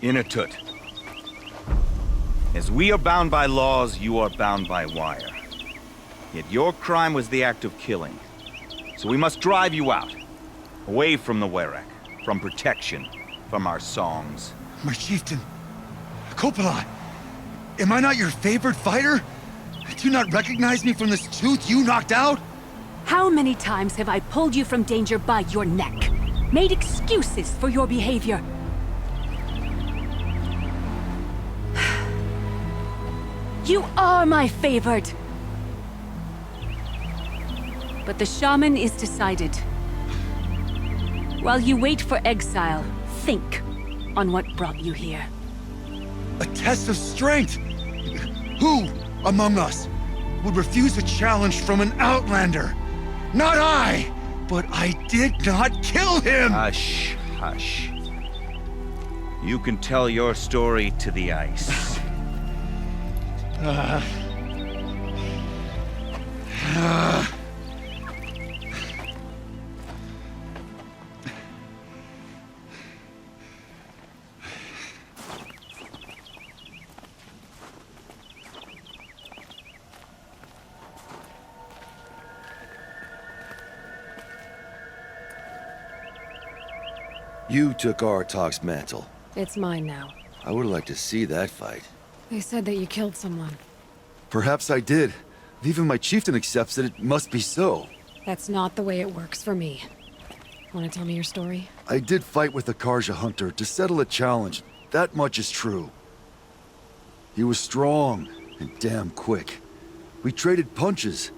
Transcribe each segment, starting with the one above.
Inatut. As we are bound by laws, you are bound by wire. Yet your crime was the act of killing. So we must drive you out. Away from the Werek, from protection, from our songs. My chieftain, Coppola, am I not your favorite fighter? Do you not recognize me from this tooth you knocked out? How many times have I pulled you from danger by your neck? Made excuses for your behavior? You are my favorite! But the shaman is decided. While you wait for exile, think on what brought you here. A test of strength! Who among us would refuse a challenge from an outlander? Not I! But I did not kill him! Hush, hush. You can tell your story to the ice. You took Artok's mantle. It's mine now. I would like to see that fight. They said that you killed someone. Perhaps I did. If even my chieftain accepts it, it must be so. That's not the way it works for me. Want to tell me your story? I did fight with the Carja hunter to settle a challenge. That much is true. He was strong and damn quick. We traded punches.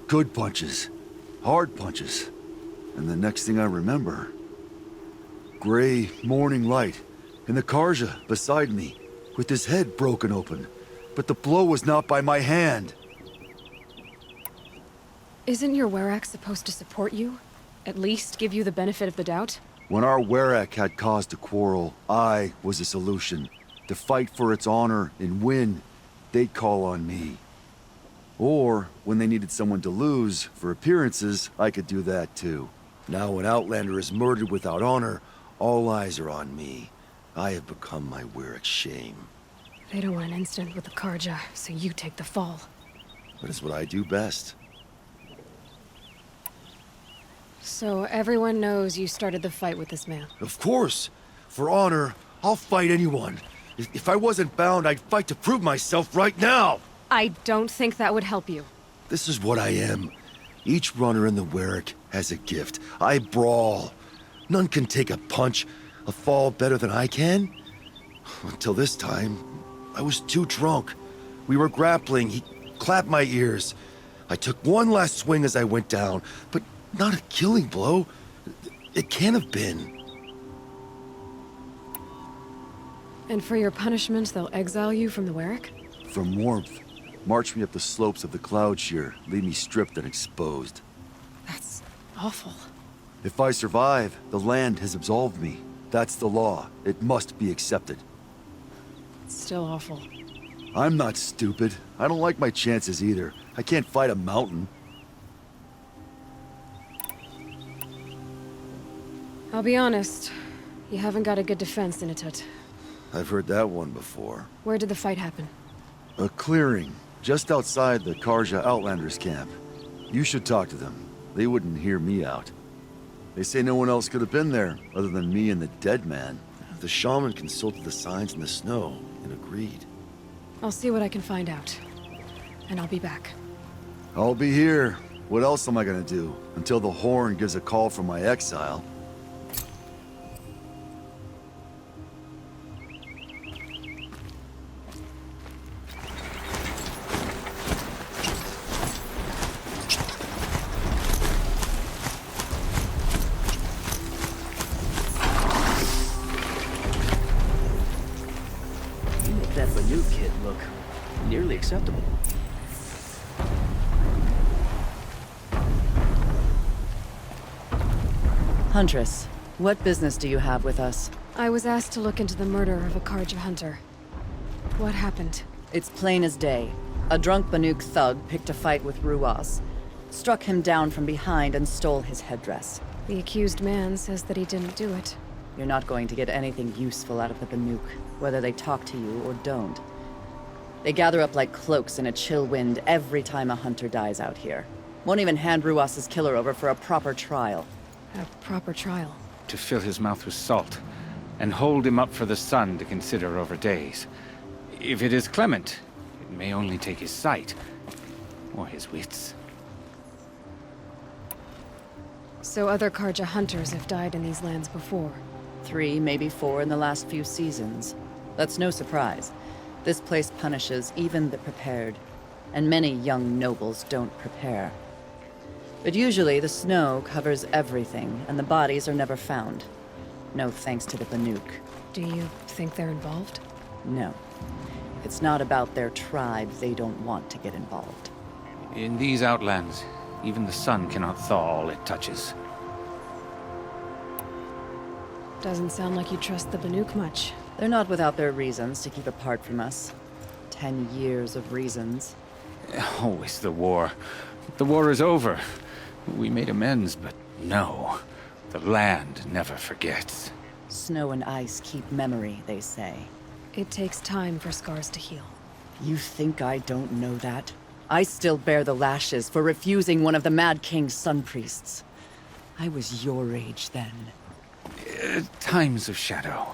Good punches. Hard punches. And the next thing I remember... gray morning light, and the Carja beside me, with his head broken open. But the blow was not by my hand. Isn't your Werek supposed to support you? At least give you the benefit of the doubt? When our Werek had cause to quarrel, I was the solution. To fight for its honor and win, they'd call on me. Or, when they needed someone to lose, for appearances, I could do that too. Now an Outlander is murdered without honor, all eyes are on me. I have become my Werek's shame. They don't want an incident with the Carja, so you take the fall. But it's what I do best. So everyone knows you started the fight with this man? Of course! For honor, I'll fight anyone. If I wasn't bound, I'd fight to prove myself right now! I don't think that would help you. This is what I am. Each runner in the Werek has a gift. I brawl. None can take a punch, a fall better than I can. Until this time, I was too drunk. We were grappling, he clapped my ears. I took one last swing as I went down, but not a killing blow. It can't have been. And for your punishment, they'll exile you from the Werek? From warmth. March me up the slopes of the cloud shear, leave me stripped and exposed. That's awful. If I survive, the land has absolved me. That's the law. It must be accepted. It's still awful. I'm not stupid. I don't like my chances either. I can't fight a mountain. I'll be honest. You haven't got a good defense, Inatut. I've heard that one before. Where did the fight happen? A clearing, just outside the Carja Outlanders camp. You should talk to them. They wouldn't hear me out. They say no one else could have been there, other than me and the dead man. The shaman consulted the signs in the snow and agreed. I'll see what I can find out. And I'll be back. I'll be here. What else am I gonna do? Until the horn gives a call from my exile. That Banuk kid look nearly acceptable. Huntress, what business do you have with us? I was asked to look into the murder of a Carja hunter. What happened? It's plain as day. A drunk Banuk thug picked a fight with Ruaz, struck him down from behind and stole his headdress. The accused man says that he didn't do it. You're not going to get anything useful out of the Banuk, whether they talk to you or don't. They gather up like cloaks in a chill wind every time a hunter dies out here. Won't even hand Ruas's killer over for a proper trial. A proper trial. To fill his mouth with salt, and hold him up for the sun to consider over days. If it is clement, it may only take his sight, or his wits. So other Carja hunters have died in these lands before. 3, maybe 4 in the last few seasons. That's no surprise. This place punishes even the prepared, and many young nobles don't prepare. But usually the snow covers everything, and the bodies are never found. No thanks to the Banuk. Do you think they're involved? No. It's not about their tribe. They don't want to get involved. In these outlands, even the sun cannot thaw all it touches. Doesn't sound like you trust the Banuk much. They're not without their reasons to keep apart from us. 10 years of reasons. Always the war. The war is over. We made amends, but no. The land never forgets. Snow and ice keep memory, they say. It takes time for scars to heal. You think I don't know that? I still bear the lashes for refusing one of the Mad King's sun priests. I was your age then. Times of shadow.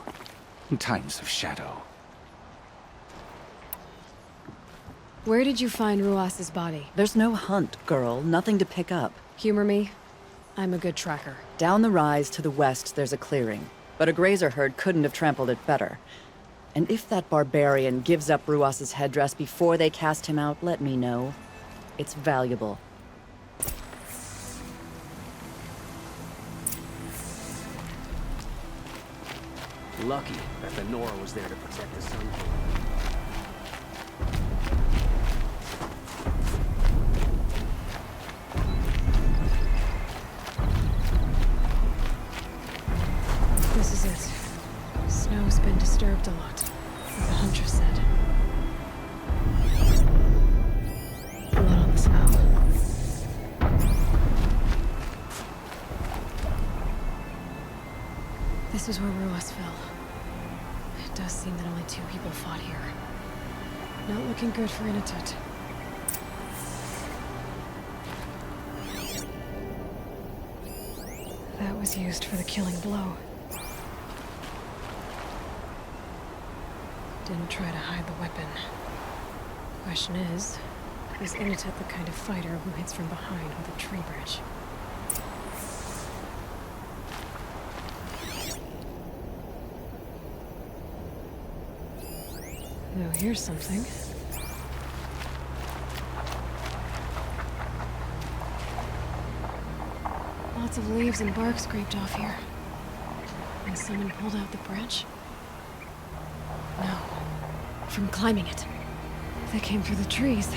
Times of shadow. Where did you find Ruas's body? There's no hunt, girl. Nothing to pick up. Humor me. I'm a good tracker. Down the rise to the west, there's a clearing. But a grazer herd couldn't have trampled it better. And if that barbarian gives up Ruas's headdress before they cast him out, let me know. It's valuable. Lucky that the Nora was there to protect the Sun King. This is it. Snow's been disturbed a lot, as the Huntress said. Blood on the snow. This is where Ruas fell. It does seem that only 2 people fought here. Not looking good for Inatut. That was used for the killing blow. Didn't try to hide the weapon. Question is Inatut the kind of fighter who hits from behind with a tree branch? Now here's something. Lots of leaves and bark scraped off here. And someone pulled out the branch? No. From climbing it. They came through the trees.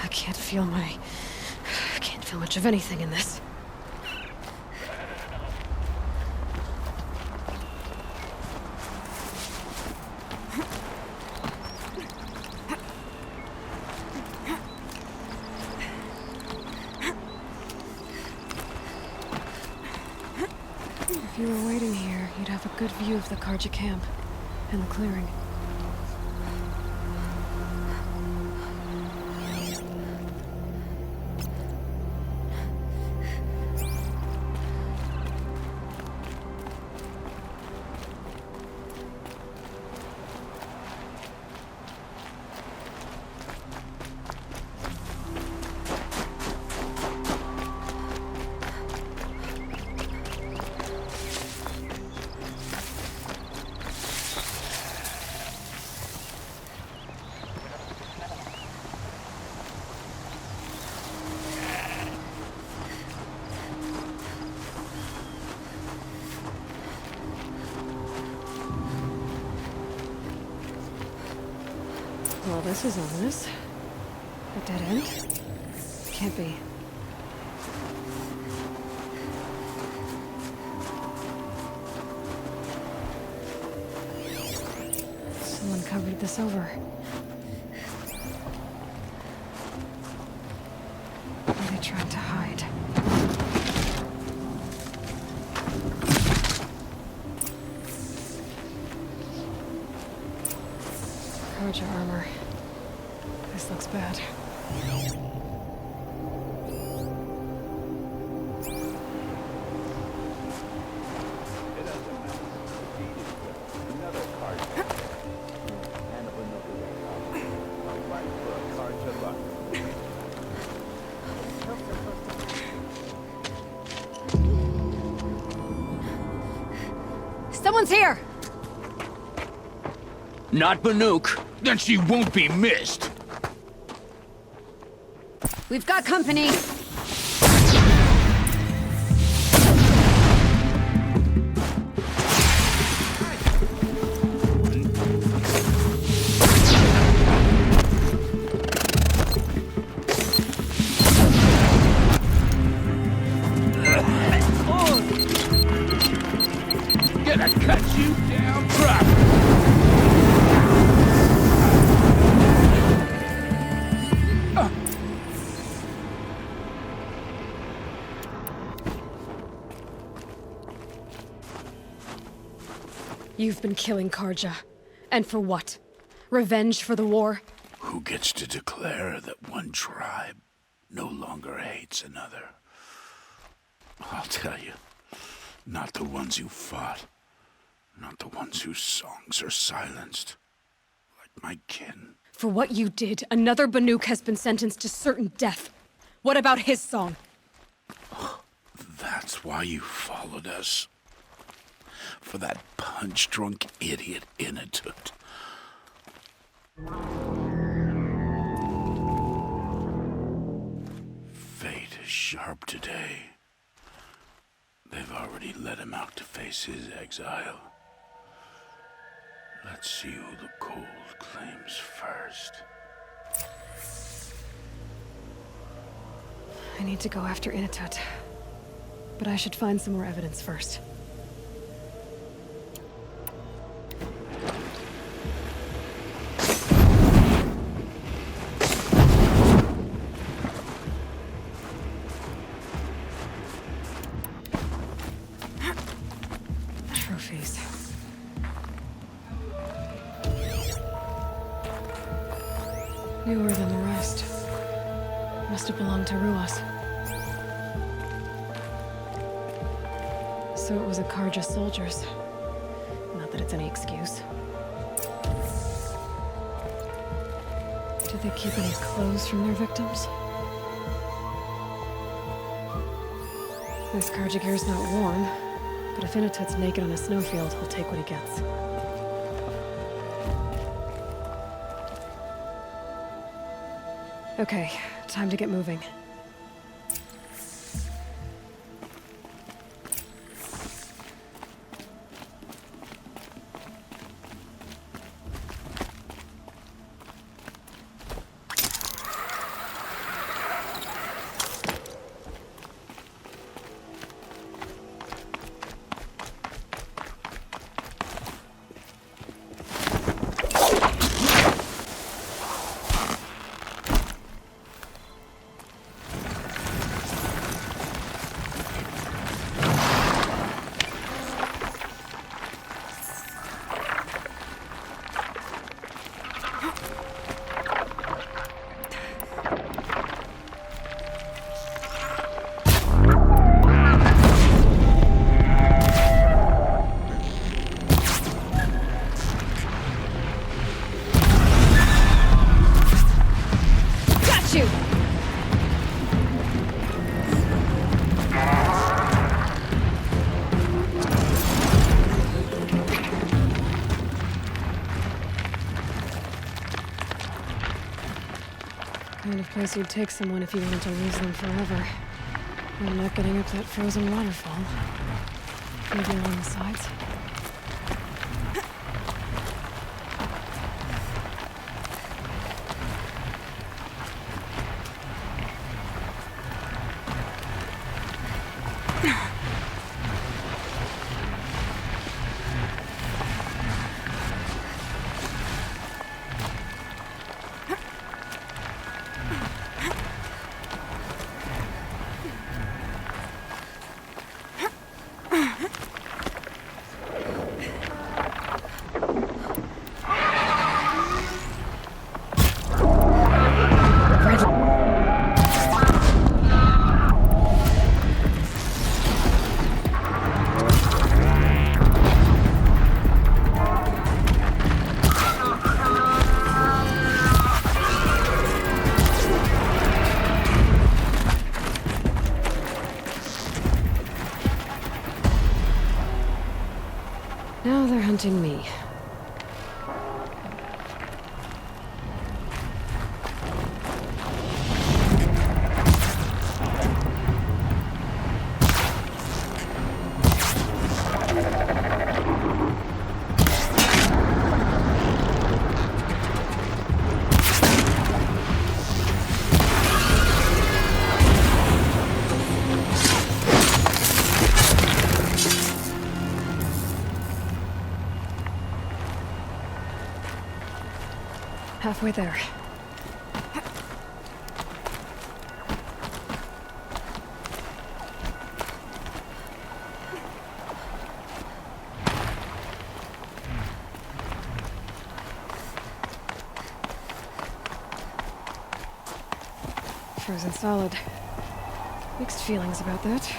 I can't feel much of anything in this. If you were waiting here, you'd have a good view of the Carja camp and the clearing. this is ominous. A dead end? Can't be. Someone covered this over. Are they trying to hide? Carja armor. This looks bad. Someone's here! Not Banuk. Then she won't be missed. We've got company! Gonna cut you down proper. You've been killing Carja. And for what? Revenge for the war? Who gets to declare that one tribe no longer hates another? I'll tell you, not the ones who fought, not the ones whose songs are silenced, like my kin. For what you did, another Banuk has been sentenced to certain death. What about his song? That's why you followed us. For that punch-drunk idiot Inatut. Fate is sharp today. They've already let him out to face his exile. Let's see who the cold claims first. I need to go after Inatut. But I should find some more evidence first. Trophies. Newer than the rest. Must have belonged to Ruas. So it was a Carja soldiers. Not that it's any excuse. Did they keep any clothes from their victims? This Carja gear's not warm, but if Inatut's naked on a snowfield, he'll take what he gets. Okay, time to get moving. Kind of place you'd take someone if you wanted to lose them forever. I'm not getting up that frozen waterfall. Maybe along the sides. Now they're hunting me. Halfway there. Frozen solid. Mixed feelings about that.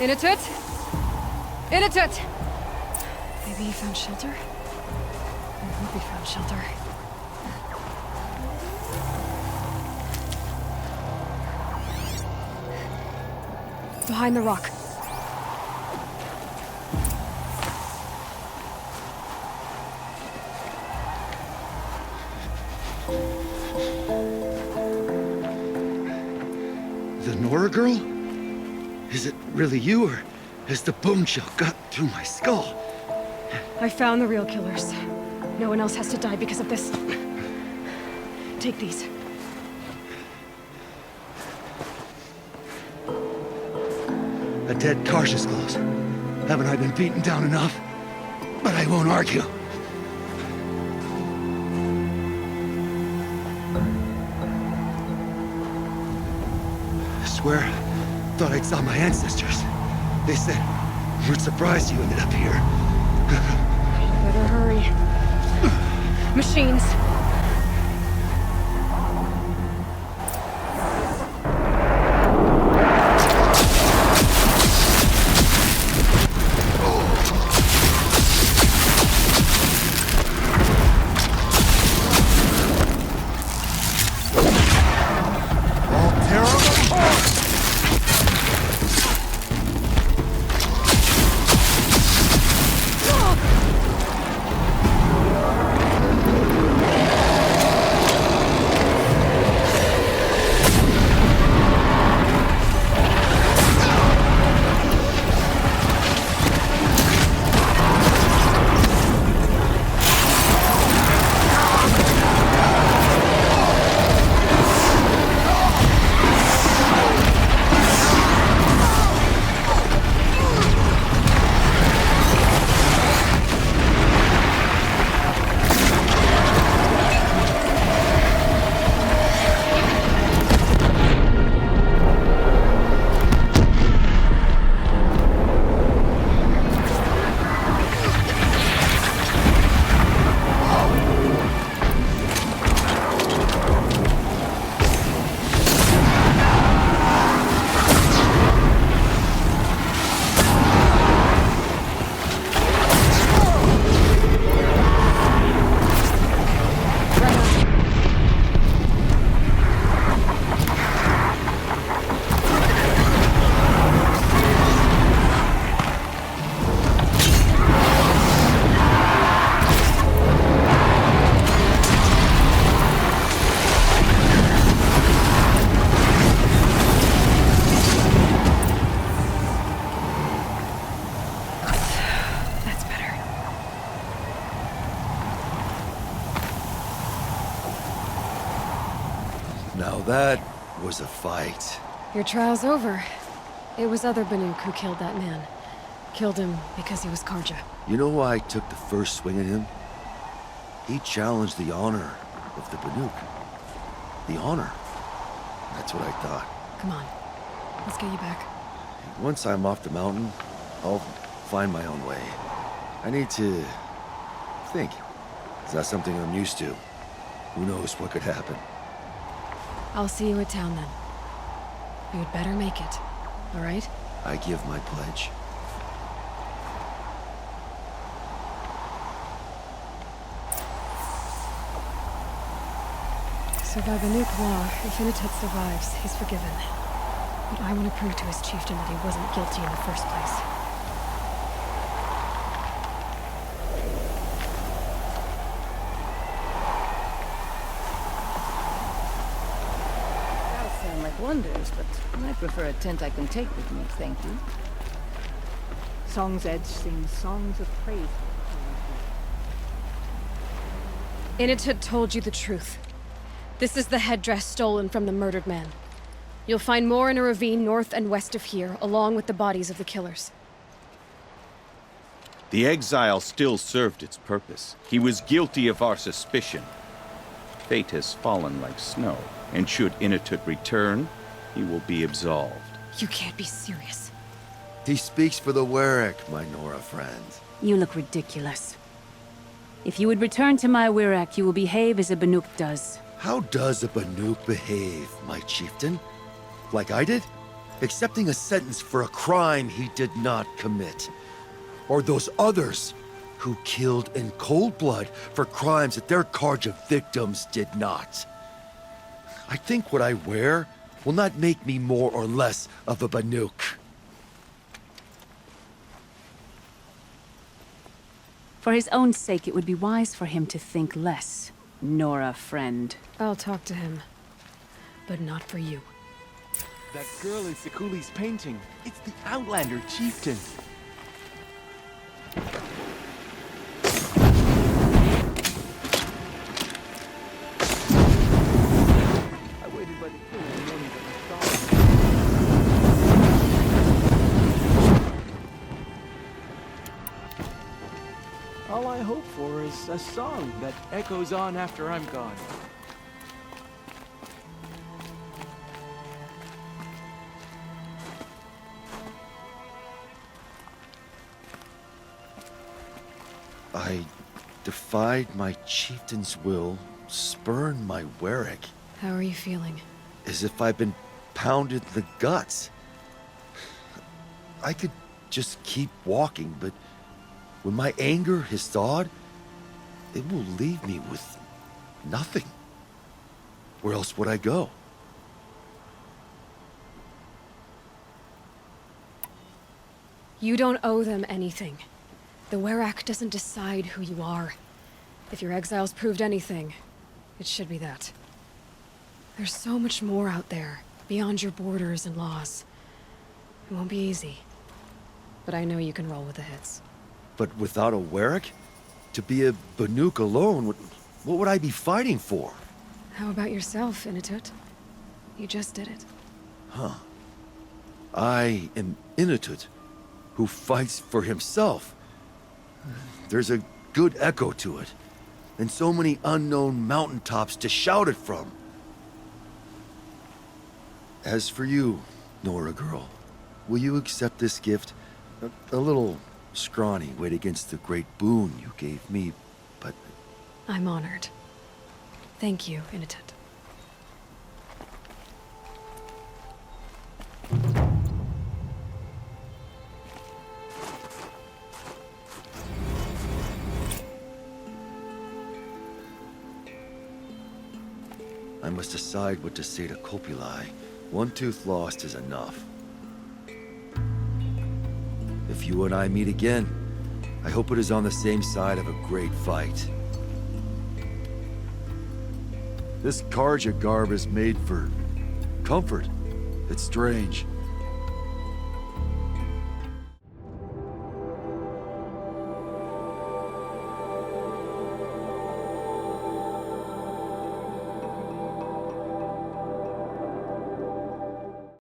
Inatut? Inatut! Maybe he found shelter? I hope he found shelter. Behind the rock. The Nora girl? Is it really you, or has the bone shell got through my skull? I found the real killers. No one else has to die because of this. Take these. A dead Carja's close. Haven't I been beaten down enough? But I won't argue. I swear, thought I saw my ancestors. They said, we're surprised you ended up here. Better hurry. Machines. Now that was a fight. Your trial's over. It was other Banuk who killed that man. Killed him because he was Carja. You know why I took the first swing at him? He challenged the honor of the Banuk. The honor. That's what I thought. Come on. Let's get you back. Once I'm off the mountain, I'll find my own way. I need to think. It's not something I'm used to. Who knows what could happen? I'll see you at town then. You'd better make it. All right? I give my pledge. So by Banuk law, if Inatut survives, he's forgiven. But I want to prove to his chieftain that he wasn't guilty in the first place. That'll sound like wonders, but I prefer a tent I can take with me, thank you. Song's Edge sings songs of praise. Inatut told you the truth. This is the headdress stolen from the murdered man. You'll find more in a ravine north and west of here, along with the bodies of the killers. The exile still served its purpose. He was guilty of our suspicion. Fate has fallen like snow, and should Inatut return, he will be absolved. You can't be serious. He speaks for the Warwick, my Nora friend. You look ridiculous. If you would return to my Wirrak, you will behave as a Banuk does. How does a Banuk behave, my chieftain? Like I did? Accepting a sentence for a crime he did not commit. Or those others who killed in cold blood for crimes that their Carja victims did not. I think what I wear will not make me more or less of a Banuk. For his own sake, it would be wise for him to think less. Nora, friend. I'll talk to him. But not for you. That girl in Sekuli's painting. It's the Outlander chieftain. I waited by the pool and knowing that I saw him. All I hope for is a song that echoes on after I'm gone. I defied my chieftain's will, spurned my Warwick, How are you feeling? as if I'd been pounded in the guts. I could just keep walking, but when my anger has thawed, it will leave me with nothing. Where else would I go? You don't owe them anything. The Warwick doesn't decide who you are. If your exile's proved anything, it should be that. There's so much more out there, beyond your borders and laws. It won't be easy. But I know you can roll with the hits. But without a Warwick? To be a Banuk alone, what would I be fighting for? How about yourself, Inatut? You just did it. Huh. I am Inatut, who fights for himself. There's a good echo to it, and so many unknown mountaintops to shout it from. As for you, Nora girl, will you accept this gift? A little scrawny weighed against the great boon you gave me, but... I'm honored. Thank you, Inatut. I must decide what to say to Kopilai. One tooth lost is enough. If you and I meet again, I hope it is on the same side of a great fight. This Carja garb is made for comfort. It's strange.